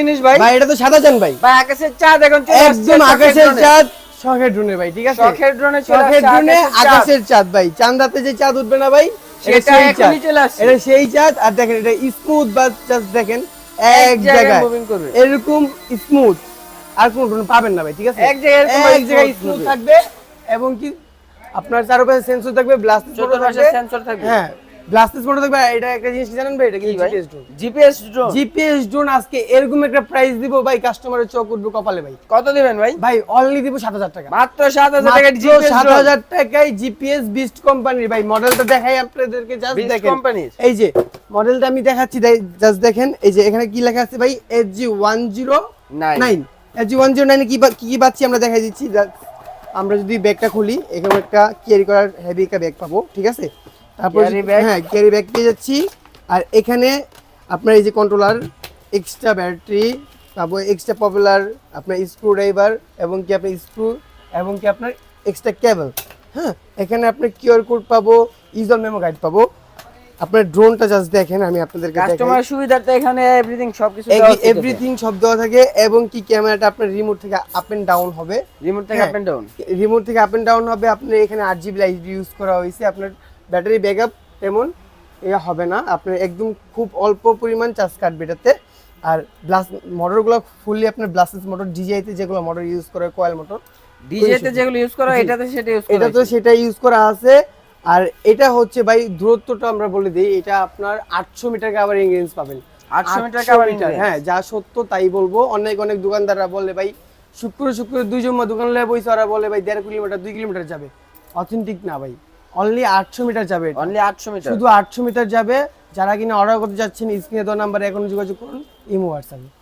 জিনিস ভাই ভাই এটা তো সাদা চান ভাই আকাশের চাঁদ এখন চলে আসছে একদম আকাশের চাঁদ শখের ড্রোনে ভাই ঠিক আছে শখের ড্রোনে চলে শখের আসছে ড্রোনে আকাশের চাঁদ ভাই চাঁদাতে যে চাঁদ উঠবে না ভাই সেটা এখনই চলে আসছে এটা সেই চাঁদ আর দেখেন এটা স্মুথ বা জাস্ট দেখেন এক জায়গায় মুভিং করবে এরকম স্মুথ আর কোন ড্রোন পাবেন না ভাই ঠিক আছে এক জায়গায় স্মুথ থাকবে এবং কি আপনার চারপাশে সেন্সর থাকবে ব্লাস্টেড মোটর থাকবে সেন্সর থাকবে হ্যাঁ ব্লাস্টেড মোটর থাকবে এটা একটা জিনিস কি জানেন ভাই এটা কি জিপিএস ড্রোন জিপিএস ড্রোন আজকে এরকম একটা প্রাইস দিব ভাই কাস্টমারের চোখ উঠবে কপালে ভাই কত দিবেন ভাই ভাই অনলি দিব 7000 টাকা মাত্র 7000 টাকা জিপিএস 7000 টাকায় জিপিএস বিস্ট কোম্পানির ভাই মডেলটা দেখাই আপনাদেরকে জাস্ট দেখেন কোম্পানির এই যে মডেলটা আমি দেখাচ্ছি জাস্ট দেখেন এই যে এখানে কি লেখা আছে ভাই SG109 SG109 এ কি কি পাচ্ছি আমরা দেখাই দিচ্ছি আমরা যদি ব্যাগটা খুলি এখানে একটা ক্যারি করার হেভি একটা ব্যাগ পাবো ঠিক আছে তারপর হ্যাঁ ক্যারি ব্যাগ পেয়ে যাচ্ছি আর এখানে আপনার এই যে কন্ট্রোলার এক্সট্রা ব্যাটারি পাবো এক্সট্রা পপুলার আপনার স্ক্রু ড্রাইভার এবং কি আপনার স্ক্রু এবং কি আপনার এক্সট্রা কেবল হ্যাঁ এখানে আপনার কিউআর কোড পাবো ইউজার মেমো গাইড পাবো আপনার ড্রোনটা জাস্ট দেখেন আমি আপনাদেরকে দেখাই কাস্টমার সুবিধাতে এখানে এভরিথিং সবকিছু দেওয়া আছে এভরিথিং সব দেওয়া থাকে এবং কি ক্যামেরাটা আপনার রিমোট থেকে আপ এন্ড ডাউন হবে রিমোট থেকে আপ এন্ড ডাউন হবে আপনার এখানে 8GB লাইট ইউজ করা হয়েছে আপনার ব্যাটারি ব্যাকআপ তেমন হবে না আপনার একদম খুব অল্প পরিমাণ চার্জ কাটবে এটাতে আর মোটরগুলো ফুললি আপনার ব্লাস্টেড মোটর ডিজিআইতে যেগুলো মোটর ইউজ করে কয়েল মোটর ডিজিআইতে যেগুলো ইউজ করা সেটা ইউজ করা আছে আর এটা হচ্ছে ভাই দূরত্বটা আমরা বলে দিই এটা আপনার 800 মিটার কাভারিং রেঞ্জ পাবেন 800 মিটার কাভারিং হ্যাঁ যা সত্য তাই বলবো অনেক দোকানদাররা বলে ভাই শুক্র দুইজন দোকান লয়ে বইছে ওরা বলে ভাই 1.5 কিলোমিটার 2 কিলোমিটার যাবে অথেন্টিক না ভাই অনলি 800 মিটার যাবে অনলি 800 মিটার শুধু 800 মিটার যাবে যারা কিনা অর্ডার করতে যাচ্ছেন স্ক্রিনে দেওয়া নাম্বারে এখন যোগাযোগ করুন ইমো হোয়াটসঅ্যাপে